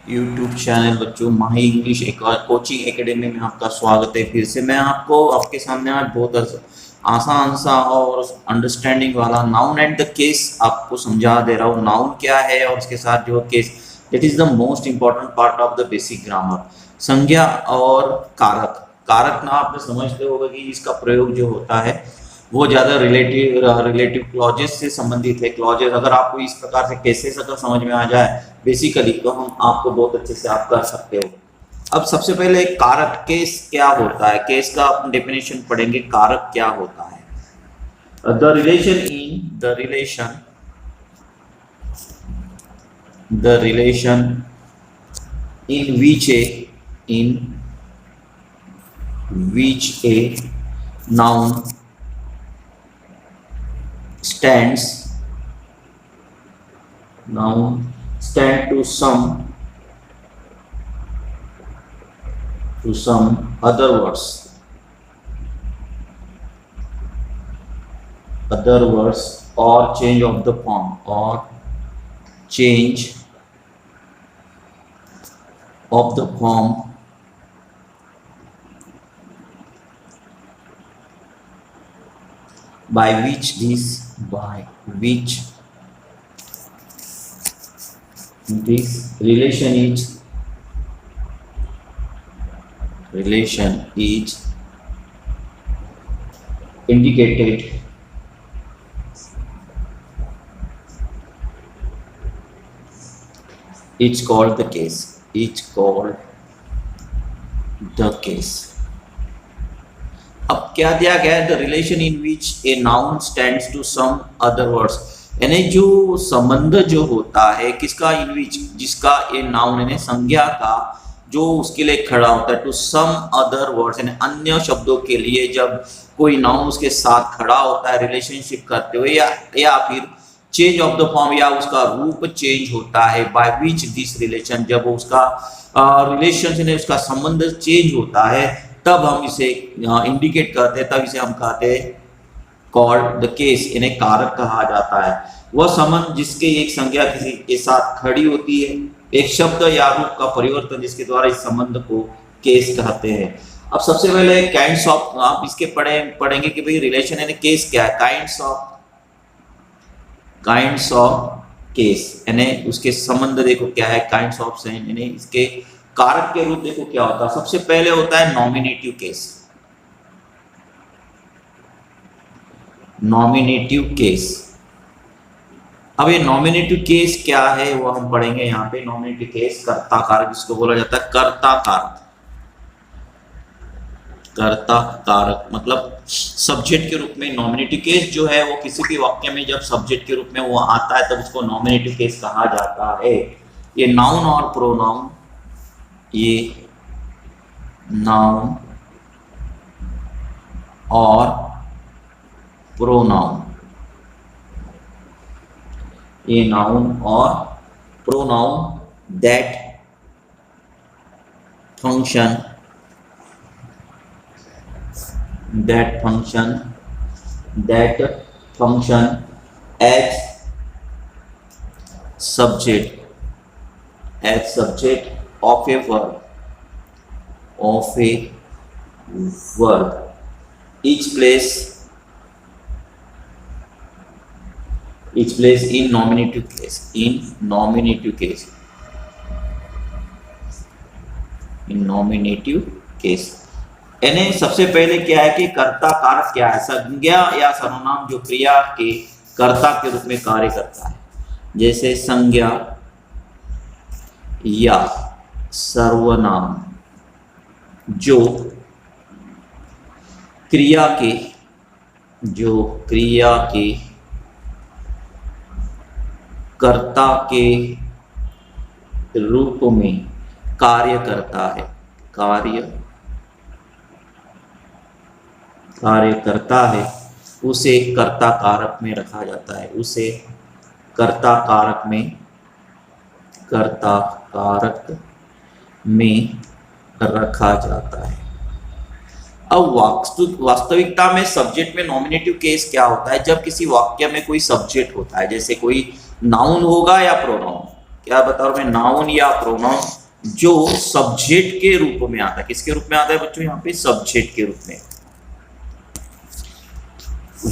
YouTube channel बच्चों माही English एक coaching academy में आपका स्वागत है। फिर से मैं आपके सामने आज बहुत आसान सा और अंडरस्टैंडिंग वाला नाउन एंड द केस आपको समझा दे रहा हूँ। नाउन क्या है और उसके साथ जो case, that is the most important part of the basic grammar. संज्ञा और कारक। कारक ना आपने समझते होगा कि इसका प्रयोग जो होता है वो ज़्यादा रिलेटिव क्लॉजेस से संबंधित है। क्लॉजेस अगर आपको इस प्रकार से केसेस अगर समझ में आ जाए बेसिकली तो हम आपको बहुत अच्छे से आप कर सकते हो। अब सबसे पहले कारक केस क्या होता है, केस का अपन डेफिनेशन पढ़ेंगे। कारक क्या होता है? The relation in which a noun stand to some other words or change of the form by which this relation is indicated it's called the case. अब क्या दिया गया है? The relation in which a noun stands to some other words, यानी जो संबंध जो होता है किसका, इन विच जिसका ए नाउन यानी संज्ञा का जो उसके लिए खड़ा होता है, टू सम अदर वर्ड्स यानी अन्य शब्दों के लिए जब कोई नाउन उसके साथ खड़ा होता है रिलेशनशिप करते हुए, या फिर चेंज ऑफ द फॉर्म या उसका रूप चेंज होता है, बाय विच दिस रिलेशन, जब उसका रिलेशन उसका संबंध चेंज होता है तब हम इसे इंडिकेट करते हैं, तब इसे हम कहते हैं कॉल्ड द केस, इन्हें कारक कहा जाता है। वह संबंध जिसके एक संज्ञा किसी के साथ खड़ी होती है, एक शब्द या रूप का परिवर्तन जिसके द्वारा इस संबंध को केस कहते हैं। अब सबसे पहले काइंड्स ऑफ, आप इसके पढ़ेंगे कि भाई रिलेशन यानी केस क्या है। काइंड्स ऑफ केस यानी उसके संबंध देखो क्या है। काइंड्स ऑफ यानी इसके कारक के रूप देखो क्या होता है। सबसे पहले होता है नॉमिनेटिव केस। अब ये नॉमिनेटिव केस क्या है वो हम पढ़ेंगे यहाँ पे। नॉमिनेटिव केस कर्ता कारक जिसको बोला जाता है कर्ता कारक मतलब सब्जेक्ट के रूप में। नॉमिनेटिव केस जो है वो किसी भी वाक्य में जब सब्जेक्ट के रूप में वो आता है तब उसको नॉमिनेटिव केस कहा जाता है। ये नाउन और प्रोनाउन, ये नाउन और प्रोनाउन, ये नाउन और pronoun that function as subject of a verb, each place in nominative case। यानी सबसे पहले क्या है कि कर्ता कारक क्या है? संज्ञा या सर्वनाम जो क्रिया के कर्ता के रूप में कार्य करता है, जैसे संज्ञा या सर्वनाम जो क्रिया के कर्ता के रूप में कार्य करता है, उसे कर्ता कारक में रखा जाता है, कर्ता कारक में रखा जाता है। अब वास्तविकता में सब्जेक्ट में नॉमिनेटिव केस क्या होता है? जब किसी वाक्य में कोई सब्जेक्ट होता है, जैसे कोई नाउन होगा या प्रोनाउन, क्या बता रहा हूं मैं, नाउन या प्रोनाउन जो सब्जेक्ट के रूप में आता है। किसके रूप में आता है बच्चों, यहाँ पे सब्जेक्ट के रूप में,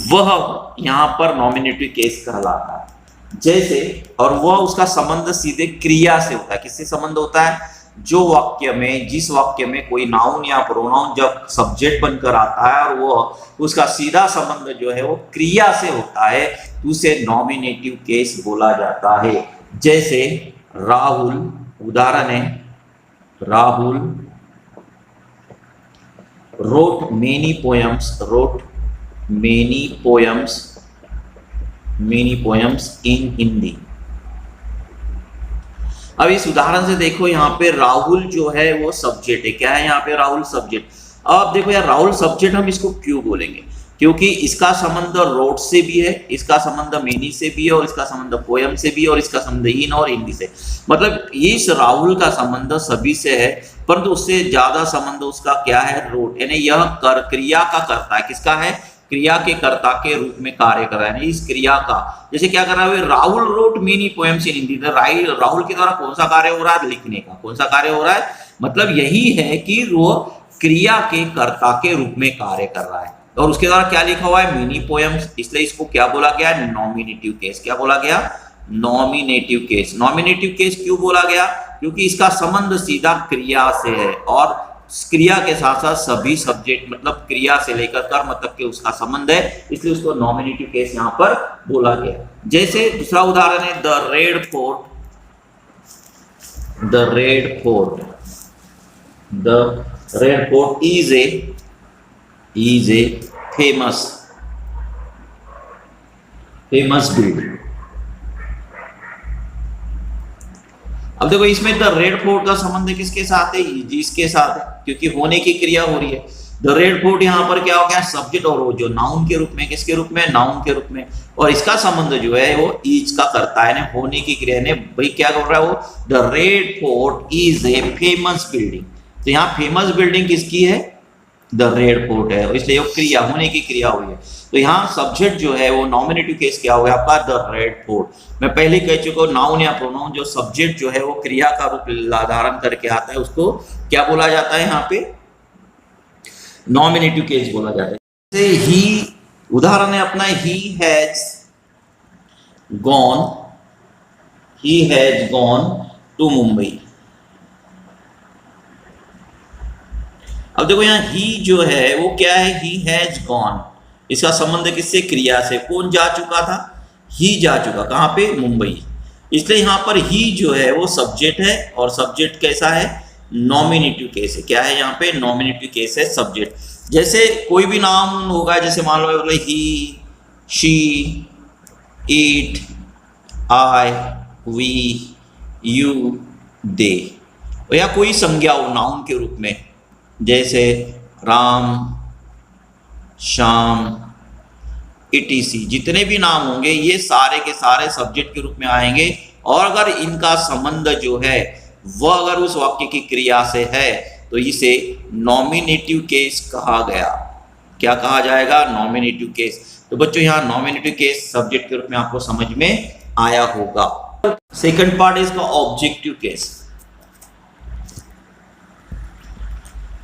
वह यहां पर नॉमिनेटिव केस कहलाता है। जैसे, और वह उसका संबंध सीधे क्रिया से होता है। किससे संबंध होता है, जो वाक्य में, जिस वाक्य में कोई नाउन या प्रोनाउन जब सब्जेक्ट बनकर आता है और वो उसका सीधा संबंध जो है वो क्रिया से होता है, तो उसे नॉमिनेटिव केस बोला जाता है। जैसे राहुल, उदाहरण है, Rahul wrote many poems, wrote many poems in Hindi. अब इस उदाहरण से देखो, यहाँ पे राहुल जो है वो सब्जेक्ट है। क्या है यहाँ पे, राहुल सब्जेक्ट। अब देखो यार, राहुल सब्जेक्ट हम इसको क्यों बोलेंगे, क्योंकि इसका संबंध रोड से भी है, इसका संबंध मेनी से भी है, और इसका संबंध पोयम से भी है, और इसका संबंध इन और हिंदी से। मतलब इस राहुल का संबंध सभी से है, परंतु उससे ज्यादा संबंध उसका क्या है, रोड, यानी यह क्रिया का करता है। किसका है, क्रिया के कर्ता के रूप में कार्य कर रहा है। इस क्रिया का, जैसे क्या कर रहा है, Rahul wrote many poems in Hindi. Rahul के द्वारा कौन सा कार्य हो रहा है, लिखने का। कौन सा कार्य हो रहा है, मतलब यही है कि वो क्रिया के कर्ता के रूप में कार्य कर रहा है, और उसके द्वारा क्या लिखा हुआ है, मेनी पोएम्स। इसलिए इसको क्या बोला गया, नॉमिनेटिव केस। क्या बोला गया, नॉमिनेटिव केस। नॉमिनेटिव केस क्यों बोला गया, क्योंकि इसका संबंध सीधा क्रिया से है, और क्रिया के साथ साथ सभी सब्जेक्ट, मतलब क्रिया से लेकर कर्म तक के उसका संबंध है, इसलिए उसको नॉमिनेटिव केस यहां पर बोला गया। जैसे दूसरा उदाहरण है, the red fort, the red fort, the red fort is a famous building. अब देखो, इसमें द रेड फोर्ट का संबंध किसके साथ है, जिसके साथ है, क्योंकि होने की क्रिया हो रही है। द रेड फोर्ट यहाँ पर क्या हो गया, सब्जेक्ट, और वो जो नाउन के रूप में, किसके रूप में, नाउन के रूप में, और इसका संबंध जो है वो इज का करता है, होने की क्रिया ने। भाई क्या कर रहा है वो, the red fort is a famous building. तो यहाँ फेमस बिल्डिंग किसकी है, द रेड फोर्ट है, इसलिए वो क्रिया, होने की क्रिया हुई है। तो यहाँ सब्जेक्ट जो है वो नॉमिनेटिव केस क्या हुआ आपका, द रेड फोर्ट। मैं पहले कह चुका हूं, नाउन या प्रोनाउन जो सब्जेक्ट जो है वो क्रिया का रूप धारण करके आता है, उसको क्या बोला जाता है, यहाँ पे नॉमिनेटिव केस बोला जाता है। जैसे ही, उदाहरण है अपना, he has gone to Mumbai. अब देखो यहाँ ही जो है वो क्या है, ही हैज गॉन, इसका संबंध किससे, क्रिया से। कौन जा चुका था, ही जा चुका, कहां पे, मुंबई। इसलिए यहां पर ही जो है वो सब्जेक्ट है, और सब्जेक्ट कैसा है, नॉमिनेटिव केस है। क्या है यहाँ पे, नॉमिनेटिव केस है, सब्जेक्ट। जैसे कोई भी नाम होगा, जैसे मान लो he, she, it, I, we, you, they, या कोई संज्ञा हो नाउन के रूप में, जैसे राम, श्याम, etc, जितने भी नाम होंगे ये सारे के सारे सब्जेक्ट के रूप में आएंगे, और अगर इनका संबंध जो है वह अगर उस वाक्य की क्रिया से है तो इसे नॉमिनेटिव केस कहा गया। क्या कहा जाएगा, नॉमिनेटिव केस। तो बच्चों यहाँ नॉमिनेटिव केस सब्जेक्ट के रूप में आपको समझ में आया होगा। सेकंड पार्ट है इसका ऑब्जेक्टिव केस।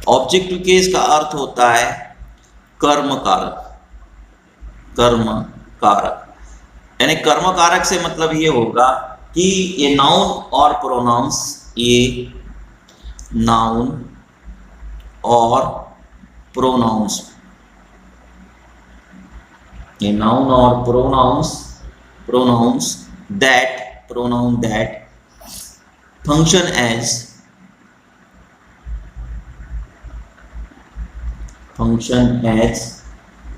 ऑब्जेक्टिव केस का अर्थ होता है कर्म कारक। कर्म कारक, यानी कर्म कारक से मतलब ये होगा कि ये नाउन और प्रोनाउंस, ये नाउन और प्रोनाउंस, ये नाउन और pronouns that function as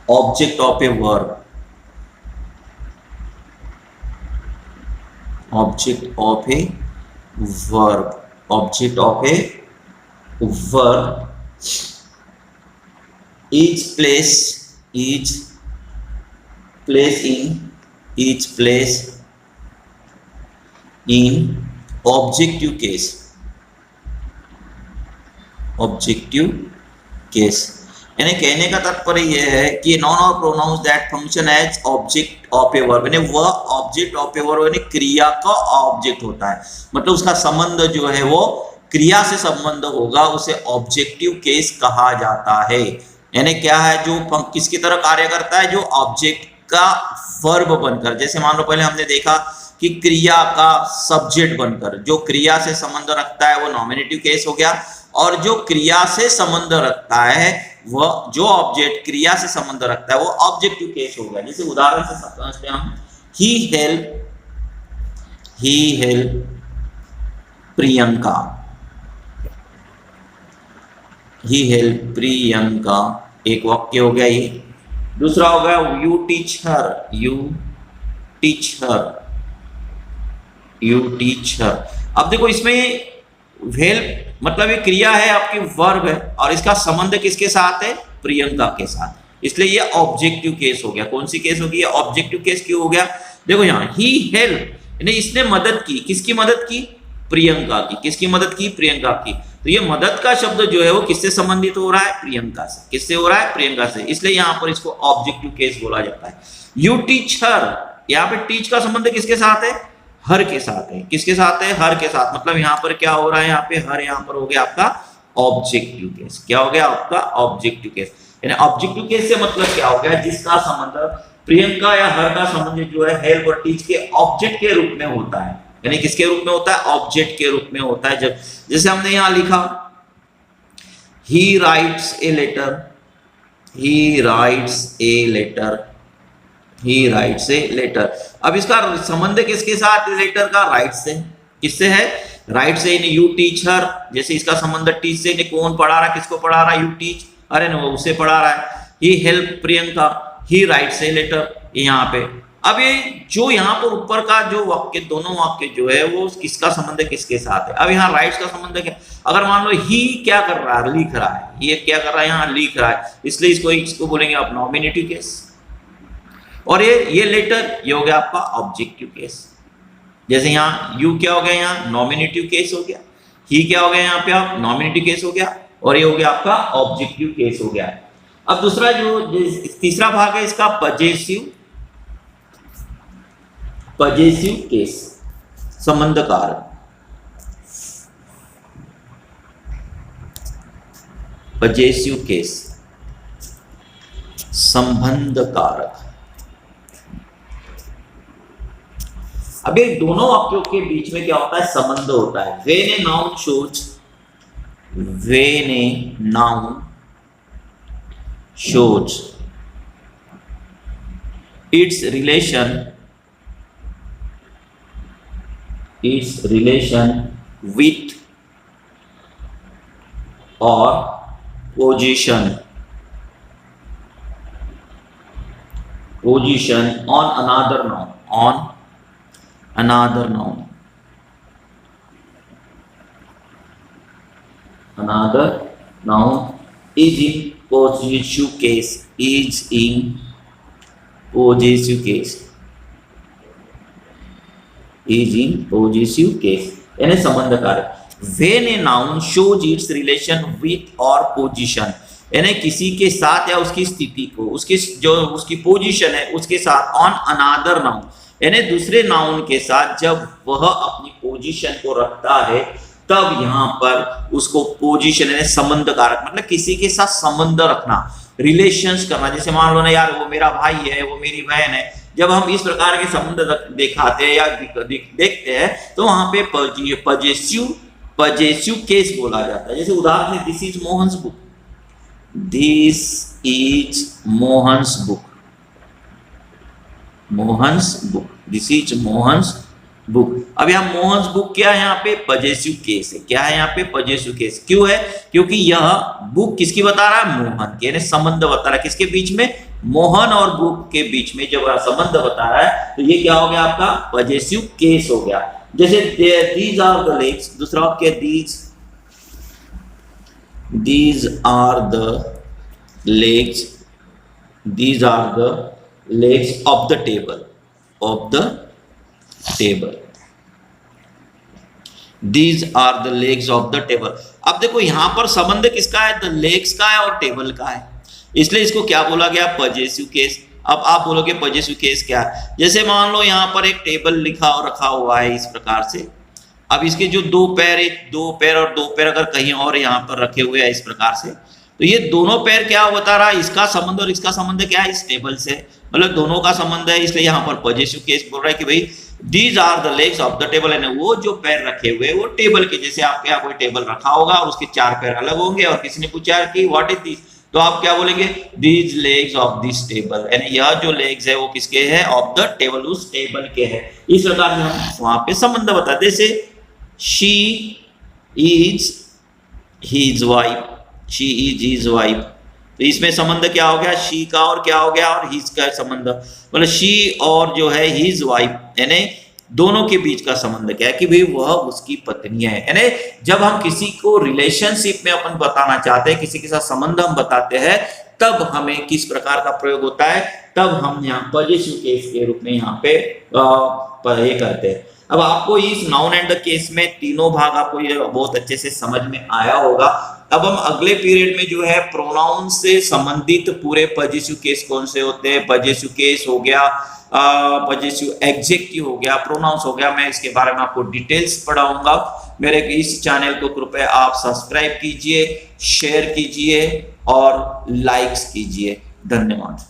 object of a verb, object of a verb, each place in objective case। यानी कहने का तात्पर्य यह है कि नाउन और pronouns that function as object of a verb, यानी वह ऑब्जेक्ट ऑफ ए वर्ब यानी क्रिया का ऑब्जेक्ट होता है, मतलब उसका संबंध जो है वो क्रिया से संबंध होगा, उसे ऑब्जेक्टिव केस कहा जाता है। यानी क्या है, जो किसकी तरह कार्य करता है, जो ऑब्जेक्ट का वर्ब बनकर, जैसे मान लो पहले हमने देखा कि क्रिया का सब्जेक्ट बनकर, जो क्रिया से संबंध रखता है वो नॉमिनेटिव केस हो गया, और जो क्रिया से संबंध रखता है वह, जो ऑब्जेक्ट क्रिया से संबंध रखता है वो ऑब्जेक्टिव केस हो गया। जैसे उदाहरण से समझते हैं हम, ही हेल्प प्रियंका, ही हेल्प प्रियंका एक वाक्य हो गया ये। दूसरा हो गया you teach her, you teach her, you teach हर। अब देखो इसमें हेल्प मतलब ये क्रिया है, आपकी वर्ब है, और इसका संबंध किसके साथ है, प्रियंका के साथ, इसलिए ये ऑब्जेक्टिव केस हो गया। कौन सी केस होगी, ऑब्जेक्टिव केस क्यों हो गया, देखो यहाँ ही हेल्प यानी इसने मदद की, किसकी मदद की, प्रियंका की। किसकी मदद की, प्रियंका की। तो ये मदद का शब्द जो है वो किससे संबंधित हो रहा है, प्रियंका से। किससे हो रहा है, प्रियंका से, इसलिए यहाँ पर इसको ऑब्जेक्टिव केस बोला जाता है। यू टीच हर, यहाँ पे टीच का संबंध किसके साथ है, हर के साथ है। किसके साथ है, हर के साथ, मतलब यहाँ पर क्या हो रहा है, यहाँ पे हर, यहाँ पर हो गया आपका ऑब्जेक्टिव केस। क्या हो गया आपका ऑब्जेक्टिव केस, यानी ऑब्जेक्टिव केस से मतलब क्या हो गया, जिसका संबंध प्रियंका या हर का संबंध जो है हेल्प और टीच के ऑब्जेक्ट के रूप में होता है। यानी किसके रूप में होता है, ऑब्जेक्ट के रूप में होता है। जब जैसे हमने यहां लिखा he writes a letter, he writes a letter, he writes a letter. अब इसका संबंध किसके साथ, लेटर का राइट से। किससे है, राइट से, यू टीच हर, जैसे इसका संबंध टीच से, कौन पढ़ा रहा है, किसको पढ़ा रहा है, यू टीच, अरे ना वो उसे पढ़ा रहा है। He help Priyanka, he writes a letter, यहाँ पे। अब ये जो यहाँ पर ऊपर का जो वाक्य, दोनों वाक्य जो है वो किसका संबंध है, किसके साथ है। अब यहाँ राइट्स का संबंध क्या, अगर मान लो ही क्या कर रहा है, लिख रहा है, ये क्या कर रहा है, यहाँ लिख रहा है, इसलिए इसको बोलेंगे आप नॉमिनेटिव केस। और ये लेटर, ये हो गया आपका ऑब्जेक्टिव केस। जैसे यहाँ यू क्या हो गया, यहाँ नॉमिनेटिव केस हो गया, ही क्या हो गया, यहाँ पे आप नॉमिनेटिव केस हो गया, और ये हो गया आपका ऑब्जेक्टिव केस हो गया। अब दूसरा जो तीसरा भाग है इसका पजेसिव केस, संबंध कारक। पजेसिव केस, संबंध कारक। अब ये दोनों वाक्यों के बीच में क्या होता है, संबंध होता है। When a noun shows, when a noun shows its relation with or position on another noun is in possessive case, यानी संबंध कारक। When a noun shows its relation with or position, यानी किसी के साथ या उसकी स्थिति को, उसकी जो उसकी पोजीशन है उसके साथ, ऑन अनादर नाउन यानी दूसरे नाउन के साथ जब वह अपनी पोजीशन को रखता है, तब यहाँ पर उसको पोजीशन यानी संबंध कारक, मतलब किसी के साथ संबंध रखना, रिलेशंस करना। जैसे मान लो ना यार, वो मेरा भाई है, वो मेरी बहन है, जब हम इस प्रकार के संबंध दिखाते हैं या देखते हैं तो वहां पे पजेसिव केस बोला जाता है। जैसे उदाहरण, this is Mohan's book, this is Mohan's book, Mohan's book, this is Mohan's book. अब यहाँ मोहन्स बुक क्या है, यहाँ पे पजेसिव केस है। क्या है यहाँ पे, पजेसिव केस। क्यों है, क्योंकि यह बुक किसकी बता रहा है, मोहन के, यानी संबंध बता रहा है किसके बीच में, मोहन और बुक के बीच में जब संबंध बता रहा है तो ये क्या हो गया आपका पजेसिव केस हो गया। जैसे दीज आर द लेग्स, दूसरा वाक्य these are the legs, these are the legs of the table, of the table, these are the legs of the table. अब देखो यहां पर संबंध किसका है, द लेग्स का है और टेबल का है, इसलिए इसको क्या बोला गया, पजेसिव केस। अब आप बोलोगे पॉजिटिव केस क्या है? जैसे मान लो यहाँ पर एक टेबल लिखा और रखा हुआ है इस प्रकार से। अब इसके जो दो पैर और दो पैर अगर कहीं और यहाँ पर रखे हुए हैं इस प्रकार से, तो ये दोनों पैर क्या बता रहा है, इसका संबंध और इसका संबंध क्या है, इस टेबल से, मतलब दोनों का संबंध है। इसलिए यहाँ पर पॉजिटिव केस बोल रहा है कि भाई these are the legs of the table, यानी वो जो पैर रखे हुए वो टेबल के, जैसे आपके यहाँ कोई टेबल रखा होगा और उसके चार पैर अलग होंगे और किसी ने पूछा कि व्हाट इज दिस, तो आप क्या बोलेंगे, these legs of this table, यानी यह जो लेग्स है वो किसके है, ऑफ द टेबल, उस टेबल के है। इस प्रकार से हम वहां पे संबंध बताते, जैसे she is his wife, she is his wife, तो इसमें संबंध क्या हो गया, शी का और क्या हो गया, और हिज का संबंध, मतलब शी और जो है हिज वाइफ, यानी दोनों के बीच का संबंध क्या है कि भाई वह उसकी पत्नी है। यानी जब हम किसी को रिलेशनशिप में अपन बताना चाहते हैं, किसी के साथ संबंध हम बताते हैं, तब हमें किस प्रकार का प्रयोग होता है, तब हम यहाँ पॉजिटिव केस के रूप में यहाँ पे ये करते हैं। अब आपको इस नाउन एंड द केस में तीनों भाग आपको ये बहुत अच्छे से समझ में आया होगा। अब हम अगले पीरियड में जो है प्रोनाउन से संबंधित पूरे पॉजिटिव केस कौन से होते हैं, पॉजिटिव केस हो गया, पॉजिटिव एडजेक्टिव हो गया, प्रोनाउंस हो गया, मैं इसके बारे में आपको डिटेल्स पढ़ाऊंगा। मेरे इस चैनल को कृपया आप सब्सक्राइब कीजिए, शेयर कीजिए और लाइक्स कीजिए। धन्यवाद।